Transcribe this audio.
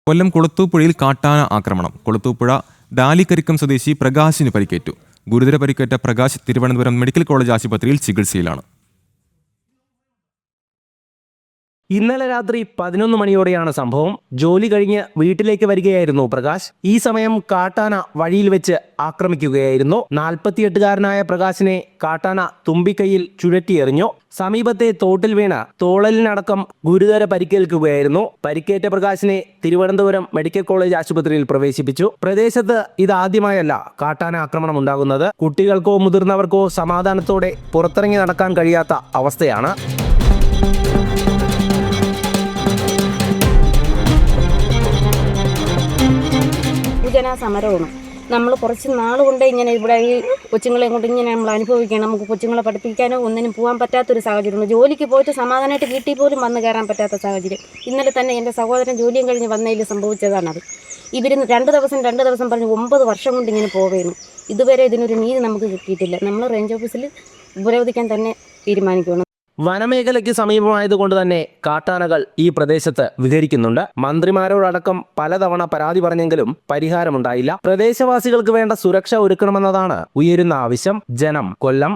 കൊല്ലം കൊളത്തൂപ്പുഴയിൽ കാട്ടാന ആക്രമണം. കൊളത്തൂപ്പുഴ ഡാലിക്കരിക്കം സ്വദേശി പ്രകാശിന് പരിക്കേറ്റു. ഗുരുതര പരിക്കേറ്റ പ്രകാശ് തിരുവനന്തപുരം മെഡിക്കൽ കോളേജ് ആശുപത്രിയിൽ ചികിത്സയിലാണ്. ഇന്നലെ രാത്രി 11 മണിയോടെയാണ് സംഭവം. ജോലി കഴിഞ്ഞ് വീട്ടിലേക്ക് വരികയായിരുന്നു പ്രകാശ്. ഈ സമയം കാട്ടാന വഴിയിൽ വെച്ച് ആക്രമിക്കുകയായിരുന്നു. 48-കാരനായ പ്രകാശിനെ കാട്ടാന തുമ്പിക്കൈയിൽ ചുഴറ്റിയെറിഞ്ഞു. സമീപത്തെ തോട്ടിൽ വീണ് തോളലിനടക്കം ഗുരുതര പരിക്കേൽക്കുകയായിരുന്നു. പരിക്കേറ്റ പ്രകാശിനെ തിരുവനന്തപുരം മെഡിക്കൽ കോളേജ് ആശുപത്രിയിൽ പ്രവേശിപ്പിച്ചു. പ്രദേശത്ത് ഇതാദ്യമായല്ല കാട്ടാന ആക്രമണം ഉണ്ടാകുന്നത്. കുട്ടികൾക്കോ മുതിർന്നവർക്കോ സമാധാനത്തോടെ പുറത്തിറങ്ങി നടക്കാൻ കഴിയാത്ത അവസ്ഥയാണ്. സമരമാണ്. നമ്മൾ കുറച്ച് നാൾ കൊണ്ട് ഇങ്ങനെ ഇവിടെ ഈ കൊച്ചുങ്ങളെ കൊണ്ട് ഇങ്ങനെ നമ്മൾ അനുഭവിക്കണം. നമുക്ക് കൊച്ചുങ്ങളെ പഠിപ്പിക്കാനോ ഒന്നിനും പോകാൻ പറ്റാത്തൊരു സാഹചര്യമാണ്. ജോലിക്ക് പോയിട്ട് സമാധാനമായിട്ട് വീട്ടിൽ പോലും വന്ന് കയറാൻ പറ്റാത്ത സാഹചര്യം. ഇന്നലെ തന്നെ എൻ്റെ സഹോദരൻ ജോലിയും കഴിഞ്ഞ് വന്നതിൽ സംഭവിച്ചതാണത്. ഇവർ 2 ദിവസം പറഞ്ഞ് 9 വർഷം കൊണ്ട് ഇങ്ങനെ പോവുകയാണ്. ഇതുവരെ ഇതിനൊരു നീതി നമുക്ക് കിട്ടിയിട്ടില്ല. നമ്മൾ റേഞ്ച് ഓഫീസിൽ ഉപരോധിക്കാൻ തന്നെ തീരുമാനിക്കണം. വനമേഖലയ്ക്ക് സമീപമായതുകൊണ്ട് തന്നെ കാട്ടാനകൾ ഈ പ്രദേശത്ത് വിഹരിക്കുന്നുണ്ട്. മന്ത്രിമാരോടക്കം പലതവണ പരാതി പറഞ്ഞെങ്കിലും പരിഹാരമുണ്ടായില്ല. പ്രദേശവാസികൾക്ക് വേണ്ട സുരക്ഷ ഒരുക്കണമെന്നതാണ് ഉയരുന്ന ആവശ്യം. ജനം, കൊല്ലം.